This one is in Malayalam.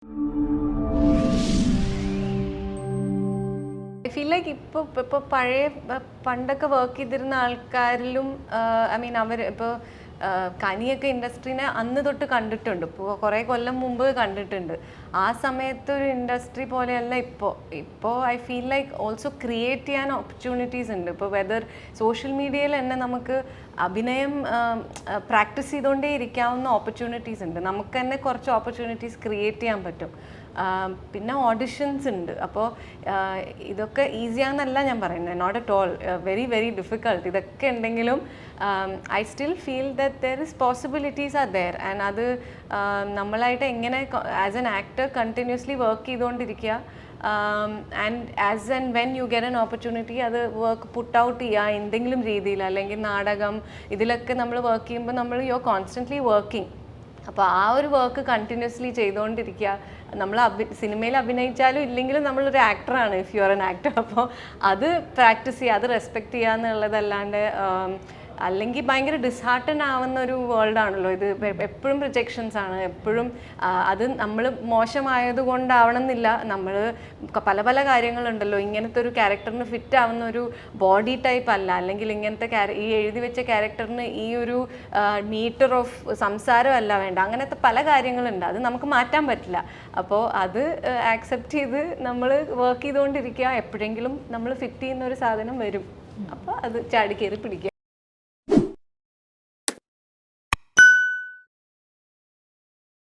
ഐ ഫീൽ ലൈക്ക് ഇപ്പോൾ പഴയ പണ്ടൊക്കെ വർക്ക് ചെയ്തിരുന്ന ആൾക്കാരിലും ഐ മീൻ ഇപ്പോൾ കനിയൊക്കെ ഇൻഡസ്ട്രീനെ അന്ന് തൊട്ട് കണ്ടിട്ടുണ്ട്. ഇപ്പോൾ കുറേ കൊല്ലം മുമ്പ് കണ്ടിട്ടുണ്ട്. ആ സമയത്ത് ഒരു ഇൻഡസ്ട്രി പോലെയല്ല ഇപ്പോൾ I feel like also create ചെയ്യാൻ ഓപ്പർച്യൂണിറ്റീസ് ഉണ്ട്. ഇപ്പോൾ വെദർ സോഷ്യൽ മീഡിയയിൽ തന്നെ നമുക്ക് അഭിനയം പ്രാക്ടീസ് ചെയ്തുകൊണ്ടേ ഇരിക്കാവുന്ന ഓപ്പർച്യൂണിറ്റീസ് ഉണ്ട്. നമുക്ക് തന്നെ കുറച്ച് ഓപ്പർച്യൂണിറ്റീസ് ക്രിയേറ്റ് ചെയ്യാൻ പറ്റും. പിന്നെ ഓഡിഷൻസ് ഉണ്ട്. അപ്പോൾ ഇതൊക്കെ ഈസിയാണെന്നല്ല ഞാൻ പറയുന്നത്, not at all, very very difficult. ഇതൊക്കെ ഉണ്ടെങ്കിലും I still feel that there is possibilities are there. And അത് നമ്മളായിട്ട് എങ്ങനെ as an actor continuously work ചെയ്തുകൊണ്ടിരിക്കുക, and as and when you get an opportunity അത് വർക്ക് പുട്ട് ഔട്ട് ചെയ്യുക എന്തെങ്കിലും രീതിയിൽ. അല്ലെങ്കിൽ നാടകം ഇതിലൊക്കെ നമ്മൾ വർക്ക് ചെയ്യുമ്പോൾ നമ്മൾ യു ആർ കോൺസ്റ്റൻ്റ്ലി വർക്കിംഗ്. അപ്പോൾ ആ ഒരു വർക്ക് കണ്ടിന്യൂസ്ലി ചെയ്തുകൊണ്ടിരിക്കുക. നമ്മൾ സിനിമയിൽ അഭിനയിച്ചാലും ഇല്ലെങ്കിലും നമ്മളൊരു ആക്ടറാണ്, if you are an actor. അപ്പോൾ അത് പ്രാക്ടീസ് ചെയ്യുക, അത് റെസ്പെക്റ്റ് ചെയ്യുക എന്നുള്ളതല്ലാണ്ട് അല്ലെങ്കിൽ ഭയങ്കര ഡിസ്ഹാർട്ടൻ ആവുന്ന ഒരു വേൾഡാണല്ലോ ഇത്. എപ്പോഴും റിജക്ഷൻസ് ആണ്, എപ്പോഴും അത് നമ്മൾ മോശമായത് കൊണ്ടാവണം എന്നില്ല. നമ്മൾ പല പല കാര്യങ്ങളുണ്ടല്ലോ, ഇങ്ങനത്തെ ഒരു ക്യാരക്ടറിന് ഫിറ്റ് ആവുന്ന ഒരു ബോഡി ടൈപ്പ് അല്ല, അല്ലെങ്കിൽ ഇങ്ങനത്തെ ഈ എഴുതി വെച്ച ക്യാരക്ടറിന് ഈ ഒരു മീറ്റർ ഓഫ് സംസാരമല്ല വേണ്ട, അങ്ങനത്തെ പല കാര്യങ്ങളുണ്ട്. അത് നമുക്ക് മാറ്റാൻ പറ്റില്ല. അപ്പോൾ അത് ആക്സെപ്റ്റ് ചെയ്ത് നമ്മൾ വർക്ക് ചെയ്തുകൊണ്ടിരിക്കുക. എപ്പോഴെങ്കിലും നമ്മൾ ഫിറ്റ് ചെയ്യുന്ന ഒരു സാധനം വരും, അപ്പോൾ അത് ചാടി കയറി പിടിക്കുക.